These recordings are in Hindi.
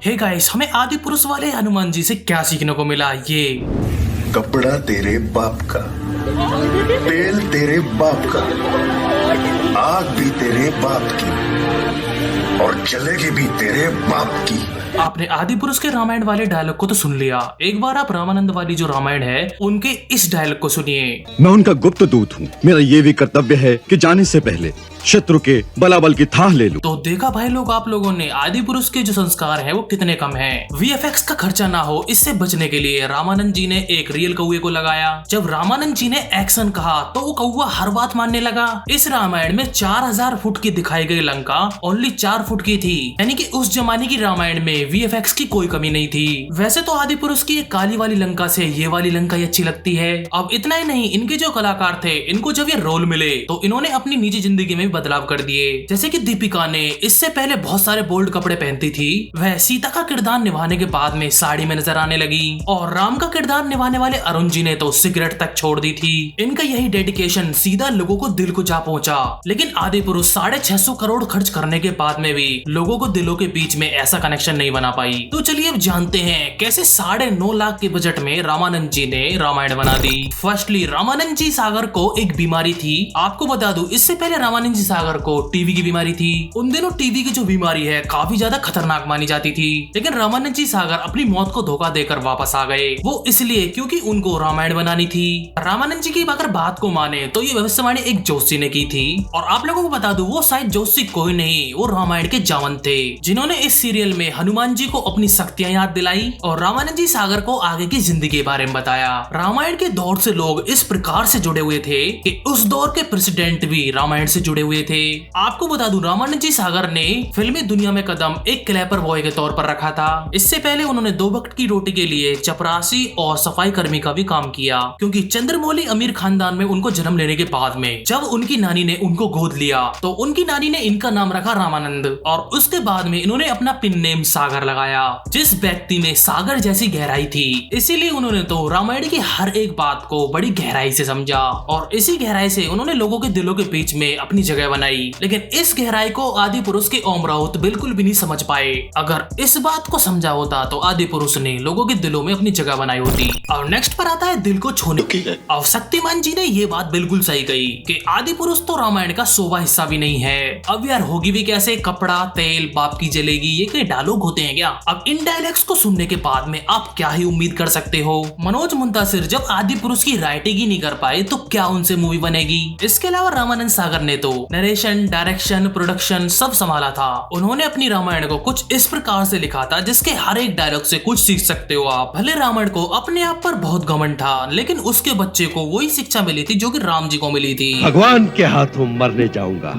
हे गाइस, हमें आदि पुरुष वाले हनुमान जी से क्या सीखने को मिला ये। कपड़ा तेरे बाप का, तेल तेरे बाप का, आग भी तेरे बाप की और जलेगी भी तेरे बाप की। आपने आदि पुरुष के रामायण वाले डायलॉग को तो सुन लिया, एक बार आप रामानंद वाली जो रामायण है उनके इस डायलॉग को सुनिए। मैं उनका गुप्त दूत हूँ, मेरा ये भी कर्तव्य है कि जाने से पहले शत्रु के बलाबल की थाह ले लूं। तो देखा भाई लोग, आप लोगों ने आदि पुरुष के जो संस्कार है वो कितने कम है। VFX का खर्चा ना हो इससे बचने के लिए रामानंद जी ने एक रियल कौवे को लगाया। जब रामानंद जी ने एक्शन कहा तो वो कौवा हर बात मानने लगा। इस रामायण में 4000 फुट की दिखाई गई लंका ओनली 4 फुट की थी, यानी कि उस जमाने की रामायण में VFX की कोई कमी नहीं थी। वैसे तो आदि पुरुष की एक काली वाली लंका से ये वाली लंका ही अच्छी लगती है। अब इतना ही नहीं, इनके जो कलाकार थे इनको जब ये रोल मिले तो इन्होंने अपनी निजी जिंदगी में बदलाव कर दिए। जैसे कि दीपिका ने इससे पहले बहुत सारे बोल्ड कपड़े पहनती थी, वह सीता का किरदार निभाने के बाद में साड़ी में नजर आने लगी। और राम का किरदार निभाने वाले अरुण जी ने तो सिगरेट तक छोड़ दी थी। इनका यही डेडिकेशन सीधा लोगों को दिल को जा पहुंचा। लेकिन आदि पुरुष 650 करोड़ खर्च करने के बाद में भी लोगों को दिलों के बीच में ऐसा कनेक्शन नहीं बना पाई। तो चलिए अब जानते हैं कैसे 9.5 लाख के बजट में रामानंद जी ने रामायण बना दी। फर्स्टली रामानंद जी सागर को एक बीमारी थी। आपको बता दूं, इससे पहले रामानंद जी सागर को टीबी की बीमारी थी। उन दिनों टीबी की जो बीमारी है काफी ज्यादा खतरनाक मानी जाती थी। लेकिन रामानंद जी सागर अपनी मौत को धोखा देकर वापस आ गए। वो इसलिए क्योंकि उनको रामायण बनानी थी। रामानंद जी की अगर बात को माने तो ये भविष्यवाणी एक जोशी ने की थी। और आप लोगों को बता दूं, वो शायद जोशी कोई नहीं, वो रामायण के जावंत थे, जिन्होंने इस सीरियल में हनुमान जी को अपनी शक्तियां याद दिलाई और रामानंद जी सागर को आगे की जिंदगी के बारे में बताया। रामायण के दौर से लोग इस प्रकार से जुड़े हुए थे कि उस दौर के प्रेसिडेंट भी रामायण से जुड़े हुए थे। आपको बता दूं, रामानंद जी सागर ने फिल्मी दुनिया में कदम एक क्लैपर बॉय के तौर पर रखा था। इससे पहले उन्होंने 2 वक्त की रोटी के लिए चपरासी और सफाई कर्मी का भी काम किया, क्योंकि चंद्रमौली अमीर खानदान में उनको जन्म लेने के बाद में जब उनकी नानी ने उनको गोद लिया तो उनकी नानी ने इनका नाम रखा रामानंद और उसके बाद में इन्होंने अपना पिन नेम सागर लगाया। जिस व्यक्ति में सागर जैसी गहराई थी, इसीलिए उन्होंने तो रामायण की हर एक बात को बड़ी गहराई से समझा और इसी गहराई से उन्होंने लोगों के दिलों के बीच में अपनी जगह बनाई। लेकिन इस गहराई को आदि पुरुष के ओम राउत बिल्कुल भी नहीं समझ पाए। अगर इस बात को समझा होता तो आदि पुरुष ने लोगों के दिलों में अपनी जगह बनाई होती। और नेक्स्ट पर आता है दिल को छूने की। और शक्तिमान जी ने ये बात बिल्कुल सही कही कि आदि पुरुष तो रामायण का 100वां हिस्सा भी नहीं है। अब यार होगी भी कैसे, कपड़ा तेल बाप की जलेगी, ये कोई डायलॉग होते हैं क्या? अब इन डायलॉग्स को सुनने के बाद में आप क्या ही उम्मीद कर सकते हो। मनोज मुंतासिर जब आदि पुरुष की राइटिंग ही नहीं कर पाए तो क्या उनसे मूवी बनेगी। इसके अलावा रामानंद सागर ने तो नरेशन, डायरेक्शन, प्रोडक्शन सब संभाला था। उन्होंने अपनी रामायण को कुछ इस प्रकार से लिखा था जिसके हर एक डायलॉग से कुछ सीख सकते हो आप। भले रामायण को अपने आप पर बहुत घमंड था, लेकिन उसके बच्चे को वही शिक्षा मिली थी जो कि राम जी को मिली थी। भगवान के हाथों मरने जाऊंगा।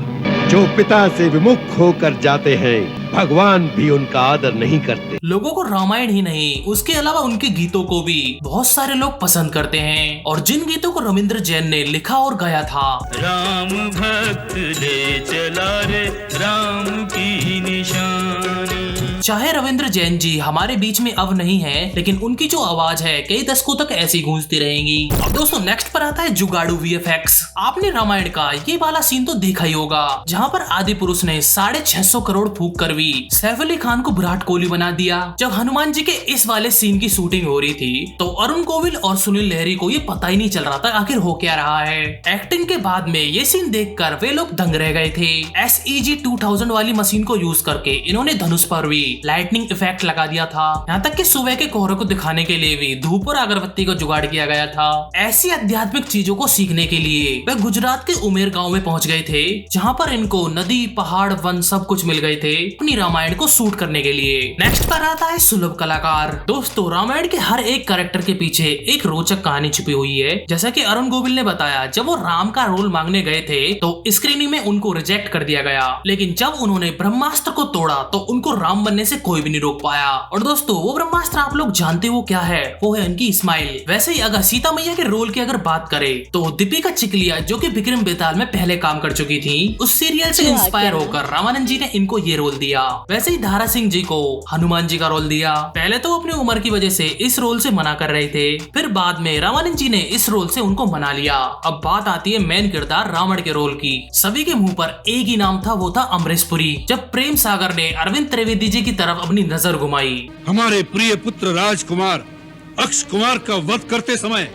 जो पिता से विमुख होकर जाते हैं, भगवान भी उनका आदर नहीं करते। लोगों को रामायण ही नहीं, उसके अलावा उनके गीतों को भी बहुत सारे लोग पसंद करते हैं। और जिन गीतों को रविंद्र जैन ने लिखा और गाया था, राम भक्त ले चला रे राम की निशानी। चाहे रविंद्र जैन जी हमारे बीच में अब नहीं है, लेकिन उनकी जो आवाज है कई दशकों तक ऐसी गूंजती रहेंगी। अब दोस्तों नेक्स्ट पर आता है जुगाड़ू VFX। आपने रामायण का ये वाला सीन तो देखा ही होगा, जहाँ पर आदि पुरुष ने 650 करोड़ फूंक कर भी सैफ अली खान को विराट कोहली बना दिया। जब हनुमान जी के इस वाले सीन की शूटिंग हो रही थी तो अरुण गोविल और सुनील लहरी को ये पता ही नहीं चल रहा था आखिर हो क्या रहा है। एक्टिंग के बाद में ये सीन देखकर वे लोग दंग रह गए थे। SEG 2000 वाली मशीन को यूज करके इन्होंने धनुष पर भी लाइटनिंग इफेक्ट लगा दिया था। यहाँ तक कि सुबह के कोहरे को दिखाने के लिए भी धूप और अगरबत्ती का जुगाड़ किया गया था। ऐसी आध्यात्मिक चीजों को सीखने के लिए वे गुजरात के उमेर गांव में पहुंच गए थे, जहाँ पर इनको नदी, पहाड़, वन सब कुछ मिल गए थे अपनी रामायण को शूट करने के लिए। नेक्स्ट पर आता है सुलभ कलाकार। दोस्तों रामायण के हर एक कैरेक्टर के पीछे एक रोचक कहानी छुपी हुई है। जैसा कि अरुण गोविल ने बताया, जब वो राम का रोल मांगने गए थे तो स्क्रीनिंग में उनको रिजेक्ट कर दिया गया, लेकिन जब उन्होंने ब्रह्मास्त्र को तोड़ा तो उनको राम बनने से कोई भी नहीं रोक पाया। और दोस्तों वो ब्रह्मास्त्र आप लोग जानते हो क्या है, वो है उनकी स्माइल। वैसे ही अगर सीता मैया के रोल की अगर बात करें तो दीपिका चिकलिया, जो कि विक्रम बेताल में पहले काम कर चुकी थी, उस सीरियल से इंस्पायर होकर रामानंद जी ने इनको ये रोल दिया। दिया। वैसे ही धारा सिंह जी को हनुमान जी का रोल दिया। पहले तो अपनी उम्र की वजह से इस रोल से मना कर रहे थे, फिर बाद में रामानंद जी ने इस रोल से उनको मना लिया। अब बात आती है मेन किरदार रावण के रोल की। सभी के मुंह पर एक ही नाम था, वो था अमरीश पुरी। जब प्रेम सागर ने अरविंद त्रिवेदी जी की तरफ अपनी नजर घुमाई, हमारे प्रिय पुत्र राजकुमार अक्ष कुमार का वध करते समय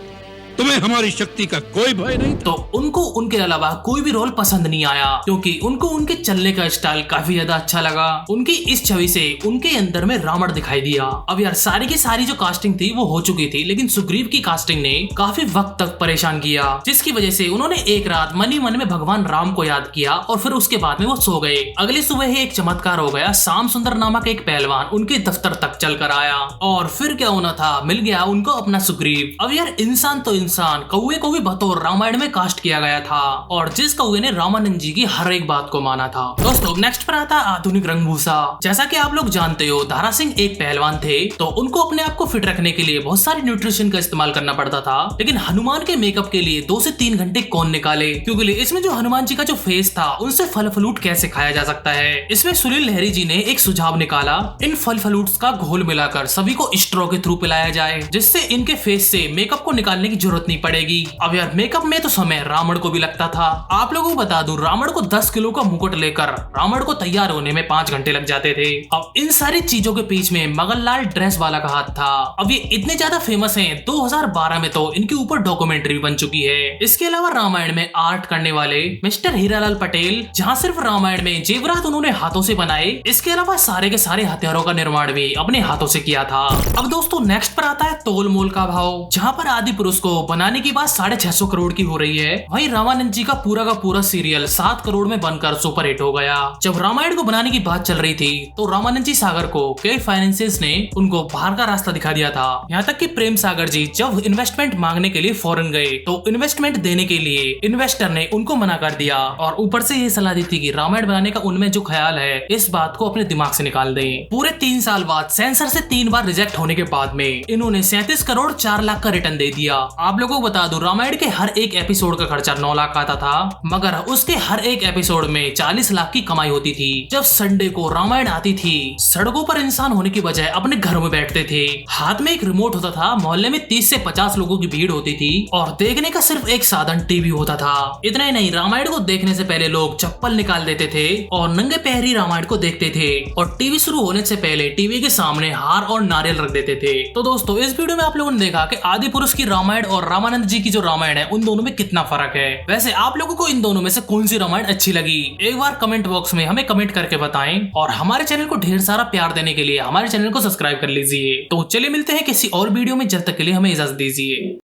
तुम्हें हमारी शक्ति का कोई भय नहीं था। तो उनको उनके अलावा कोई भी रोल पसंद नहीं आया, क्योंकि उनको उनके चलने का स्टाइल काफी ज्यादा अच्छा लगा। उनकी इस छवि से उनके अंदर में रावण दिखाई दिया। अब यार सारी की सारी जो कास्टिंग थी वो हो चुकी थी, लेकिन सुग्रीव की कास्टिंग ने काफी वक्त तक परेशान किया, जिसकी वजह से उन्होंने एक रात मन ही मन में भगवान राम को याद किया और फिर उसके बाद में वो सो गए। अगली सुबह ही एक चमत्कार हो गया। श्याम सुंदर नामक एक पहलवान उनके दफ्तर तक चल कर आया और फिर क्या होना था, मिल गया उनको अपना सुग्रीव। अब यार इंसान तो इंसान, कौवे को भी बतौर रामायण में कास्ट किया गया था और जिस कौवे ने रामानंद जी की हर एक बात को माना था। दोस्तों नेक्स्ट पर आता आधुनिक रंगभूषा। जैसा कि आप लोग जानते हो, धारा सिंह एक पहलवान थे, तो उनको अपने आप को फिट रखने के लिए बहुत सारी न्यूट्रिशन का इस्तेमाल करना पड़ता था। लेकिन हनुमान के मेकअप के लिए 2 से 3 घंटे कौन निकाले, क्योंकि इसमें जो हनुमान जी का जो फेस था उनसे फल फ्लूट कैसे खाया जा सकता है। इसमें सुनील लहरी जी ने एक सुझाव निकाला, इन फल फ्लूट्स का घोल मिलाकर सभी को स्ट्रॉ के थ्रू पिलाया जाए, जिससे इनके फेस से मेकअप को निकालने की जरूरत नहीं पड़ेगी। अब यार मेकअप में तो समय रावण को भी लगता था। आप लोगों को बता दूं, रावण को 10 किलो का मुकुट लेकर रावण को तैयार होने में 5 घंटे लग जाते थे। अब इन सारी चीजों के बीच में मगनलाल ड्रेस वाला का हाथ था। अब ये इतने ज्यादा फेमस हैं, 2012 में तो इनके ऊपर डॉक्यूमेंट्री बन चुकी है। इसके अलावा रामायण में आर्ट करने वाले मिस्टर हीरालाल पटेल, जहाँ सिर्फ रामायण में जेवरात उन्होंने हाथों से बनाए, इसके अलावा सारे के सारे हथियारों का निर्माण भी अपने हाथों से किया था। अब दोस्तों नेक्स्ट पर आता है तोल मोल का भाव। जहाँ पर आदि पुरुष को बनाने की बात 650 करोड़ की हो रही है, वहीं रामानंद जी का पूरा सीरियल 7 करोड़ में बनकर सुपर हिट हो गया। जब रामायण को बनाने की बात चल रही थी तो रामानंद जी सागर को कई फाइनेंसियर्स ने उनको बाहर का रास्ता दिखा दिया था। यहाँ तक कि प्रेम सागर जी जब इन्वेस्टमेंट मांगने के लिए फॉरेन गए तो इन्वेस्टमेंट देने के लिए इन्वेस्टर ने उनको मना कर दिया और ऊपर से ये सलाह दी थी कि रामायण बनाने का उनमें जो ख्याल है इस बात को अपने दिमाग से निकाल दें। पूरे 3 साल बाद सेंसर से 3 बार रिजेक्ट होने के बाद में इन्होंने 37 करोड़ 4 लाख का रिटर्न दे दिया। आप लोगों को बता दूं, रामायण के हर एक एपिसोड का खर्चा 9 लाख आता था, मगर उसके हर एक एपिसोड में 40 लाख की कमाई होती थी। जब संडे को रामायण आती थी, सड़कों पर इंसान होने की बजाय अपने घरों में बैठते थे, हाथ में एक रिमोट होता था, मोहल्ले में 30 से 50 लोगों की भीड़ होती थी और देखने का सिर्फ एक साधन टीवी होता था। इतना ही नहीं, रामायण को देखने से पहले लोग चप्पल निकाल देते थे और नंगे पैर ही रामायण को देखते थे और टीवी शुरू होने से पहले टीवी के सामने हार और नारियल रख देते थे। तो दोस्तों इस वीडियो में आप लोगों ने देखा कि आदि पुरुष की रामायण और रामानंद जी की जो रामायण है उन दोनों में कितना फर्क है। वैसे आप लोगों को इन दोनों में से कौन सी रामायण अच्छी लगी, एक बार कमेंट बॉक्स में हमें कमेंट करके बताएं और हमारे चैनल को ढेर सारा प्यार देने के लिए हमारे चैनल को सब्सक्राइब कर लीजिए। तो चलिए मिलते हैं किसी और वीडियो में, जब तक के लिए हमें इजाजत दीजिए।